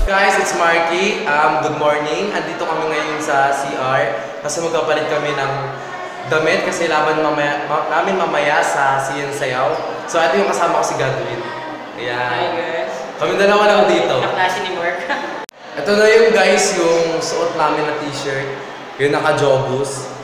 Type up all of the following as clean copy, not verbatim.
Guys, it's Marky. Good morning. Andito kami ngayon sa CR kasi magkapalit kami ng damit kasi laban namin mamaya sa Siyan Sayaw. So ito yung kasama ko si Godwin. Ayan. Hi guys. Kami dalawa lang dito. Kaklase ni Mark. Ito na yung guys, yung suot namin na t-shirt. Yung naka-jobus.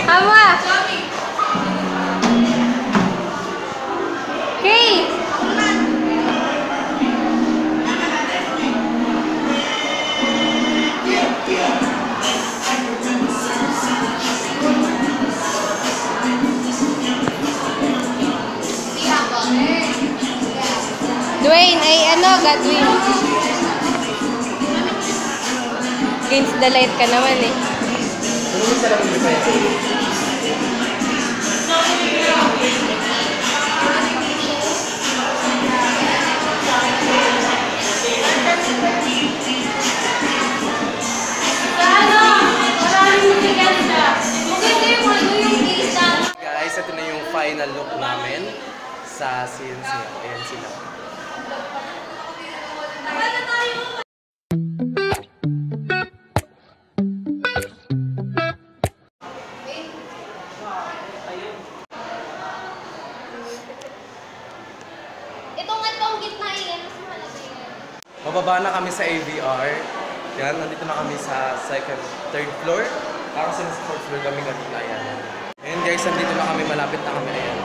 Kamu ah. Okay. Dwayne, ay ano, Godwin. Against the light ka naman eh. Guys, ito na yung final look namin sa CNC. Ayan sila. Mababa na kami sa AVR. Yan, nandito na kami sa third floor. Kasi sa fourth floor kami kanina. Ayan. And guys, nandito na kami, malapit na kami. Ayan.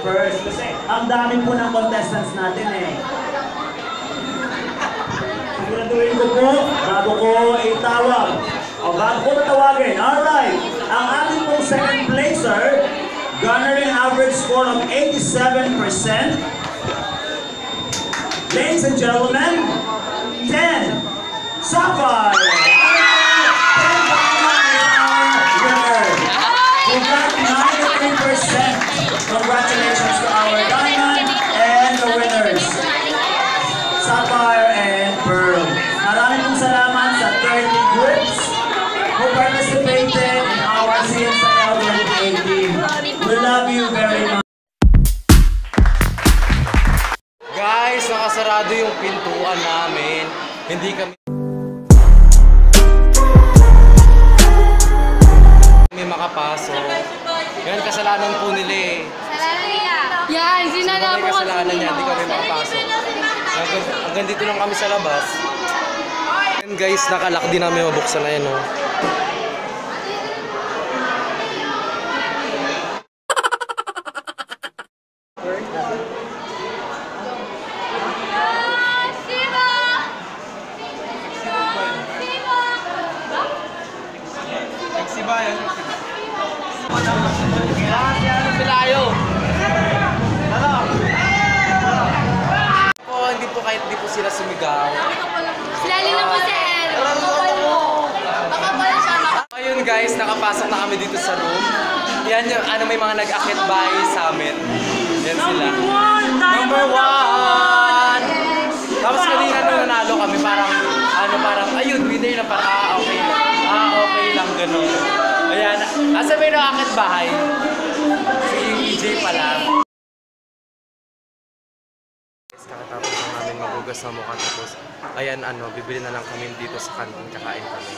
first. Kasi ang dami po ng contestants natin eh. Siguraduhin ko po, bago ko itawag. O bago ko tatawagin. Alright. Ang ating pong second placer, garnering an average score of 87%. Ladies and gentlemen, 10 Sapphire! 10 winner! Who got 93%. Congratulations to our Diamond and the winners, Sapphire and Pearl. Maraming pong salamat sa 30 groups who participated in our CNSIL 2018. We love you very much. Guys, nakasarado yung pintuan namin. Hindi kami makapasok. Yan, kasalanan po nila eh. Kasalanan niya. Yan, sinala May kasalanan niya, hindi kami makapasok. Hanggang dito lang kami sa labas. Yan guys, nakalak din namin mabuksan na yan, oh. Nagsibayan. Hindi po kahit di po sila sumigaw. Silali na po si El. Baka pala siya. Ayun guys, nakapasok na kami dito sa room. Yan yung may mga nag-akit bahay sa amin. Yan sila. Number 1! Tapos kanina nung nanalo kami, parang, ayun, winner na parang, okay. Okay lang, gano'n. Ayan, asa may nag-akit bahay? Si EJ pala. Kakatapos lang namin magugas na mukha, tapos ayan bibili na lang kami dito sa kantin, kakain kami.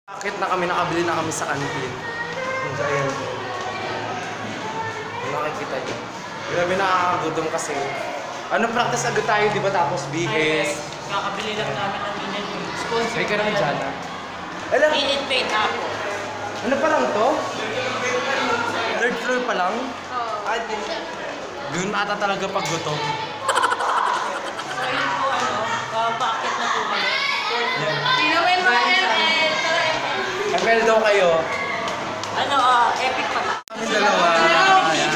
Bakit na kami, nakabili na kami sa kantin. Ayan. Nakikita niyo. Grabe, nakakagutom kasi. Practice agad tayo, di ba? Tapos bihis. Kakabili lang namin ng ganyan yung sponsor. May ka naman dyan, ha? Init paint ako. Ano pa lang to? Third floor pa lang? Oo. Doon ata talaga pag gutom. So yun po bakit na po kami? Tinawin mo El. FL daw kayo. Epic pa. Kami dalawa. Ayan.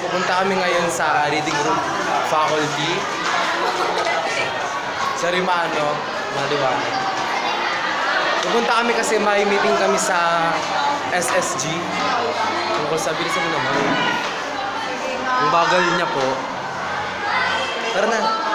Pupunta kami ngayon sa reading room faculty sa Rimano, Maliwanag. Pupunta kami kasi may meeting kami sa SSG tungkol sa bilisan mo naman yung bagal niya po. Tara na.